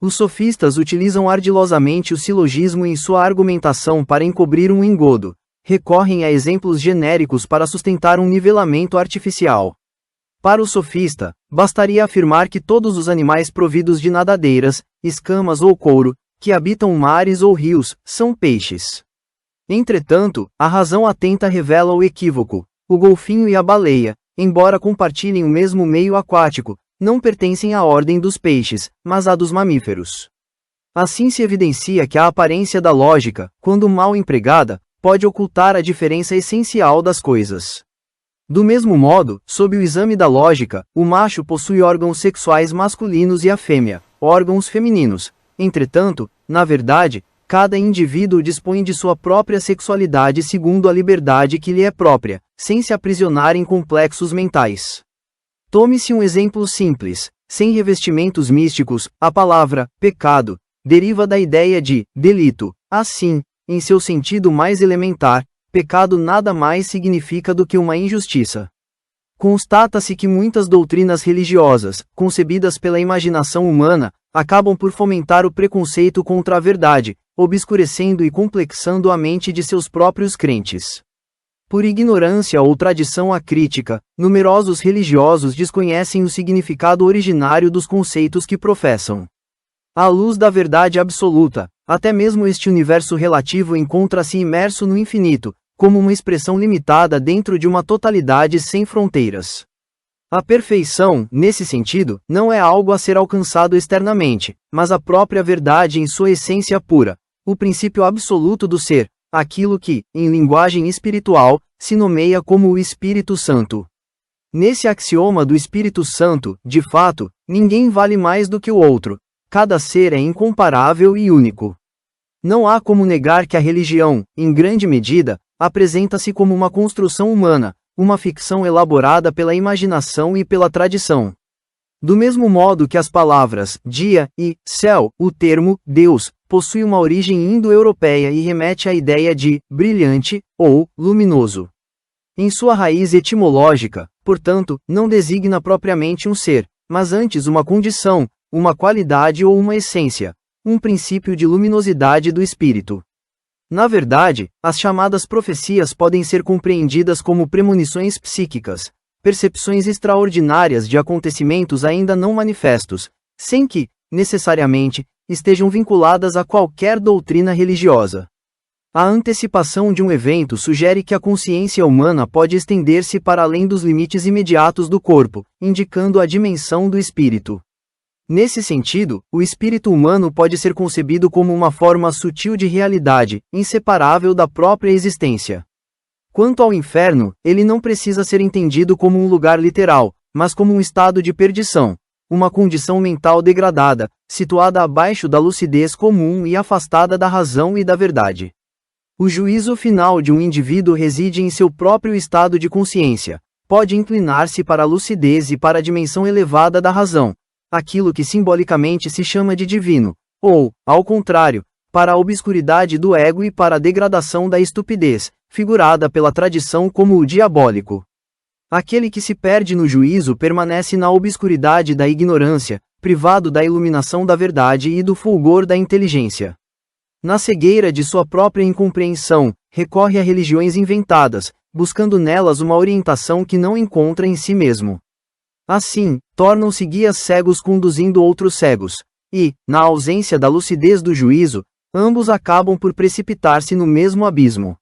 Os sofistas utilizam ardilosamente o silogismo em sua argumentação para encobrir um engodo. Recorrem a exemplos genéricos para sustentar um nivelamento artificial. Para o sofista, bastaria afirmar que todos os animais providos de nadadeiras, escamas ou couro, que habitam mares ou rios, são peixes. Entretanto, a razão atenta revela o equívoco. O golfinho e a baleia, embora compartilhem o mesmo meio aquático, não pertencem à ordem dos peixes, mas à dos mamíferos. Assim se evidencia que a aparência da lógica, quando mal empregada, pode ocultar a diferença essencial das coisas. Do mesmo modo, sob o exame da lógica, o macho possui órgãos sexuais masculinos e a fêmea, órgãos femininos. Entretanto, na verdade, cada indivíduo dispõe de sua própria sexualidade segundo a liberdade que lhe é própria, sem se aprisionar em complexos mentais. Tome-se um exemplo simples. Sem revestimentos místicos, a palavra pecado deriva da ideia de delito. Assim, em seu sentido mais elementar, pecado nada mais significa do que uma injustiça. Constata-se que muitas doutrinas religiosas, concebidas pela imaginação humana, acabam por fomentar o preconceito contra a verdade, obscurecendo e complexando a mente de seus próprios crentes. Por ignorância ou tradição acrítica, numerosos religiosos desconhecem o significado originário dos conceitos que professam. À luz da verdade absoluta, até mesmo este universo relativo encontra-se imerso no infinito, como uma expressão limitada dentro de uma totalidade sem fronteiras. A perfeição, nesse sentido, não é algo a ser alcançado externamente, mas a própria verdade em sua essência pura, o princípio absoluto do ser, aquilo que, em linguagem espiritual, se nomeia como o Espírito Santo. Nesse axioma do Espírito Santo, de fato, ninguém vale mais do que o outro, cada ser é incomparável e único. Não há como negar que a religião, em grande medida, apresenta-se como uma construção humana, uma ficção elaborada pela imaginação e pela tradição. Do mesmo modo que as palavras dia e céu, o termo Deus possui uma origem indo-europeia e remete à ideia de brilhante ou luminoso. Em sua raiz etimológica, portanto, não designa propriamente um ser, mas antes uma condição, uma qualidade ou uma essência, um princípio de luminosidade do espírito. Na verdade, as chamadas profecias podem ser compreendidas como premonições psíquicas, percepções extraordinárias de acontecimentos ainda não manifestos, sem que, necessariamente, estejam vinculadas a qualquer doutrina religiosa. A antecipação de um evento sugere que a consciência humana pode estender-se para além dos limites imediatos do corpo, indicando a dimensão do espírito. Nesse sentido, o espírito humano pode ser concebido como uma forma sutil de realidade, inseparável da própria existência. Quanto ao inferno, ele não precisa ser entendido como um lugar literal, mas como um estado de perdição, uma condição mental degradada, situada abaixo da lucidez comum e afastada da razão e da verdade. O juízo final de um indivíduo reside em seu próprio estado de consciência, pode inclinar-se para a lucidez e para a dimensão elevada da razão, aquilo que simbolicamente se chama de divino, ou, ao contrário, para a obscuridade do ego e para a degradação da estupidez, figurada pela tradição como o diabólico. Aquele que se perde no juízo permanece na obscuridade da ignorância, privado da iluminação da verdade e do fulgor da inteligência. Na cegueira de sua própria incompreensão, recorre a religiões inventadas, buscando nelas uma orientação que não encontra em si mesmo. Assim, tornam-se guias cegos conduzindo outros cegos, e, na ausência da lucidez do juízo, ambos acabam por precipitar-se no mesmo abismo.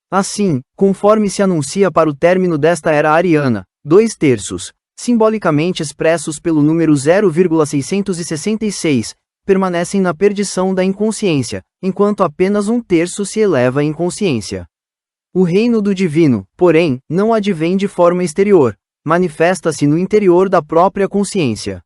Assim, conforme se anuncia para o término desta era ariana, 2/3, simbolicamente expressos pelo número 0,666, permanecem na perdição da inconsciência, enquanto apenas 1/3 se eleva em consciência. O reino do divino, porém, não advém de forma exterior, manifesta-se no interior da própria consciência.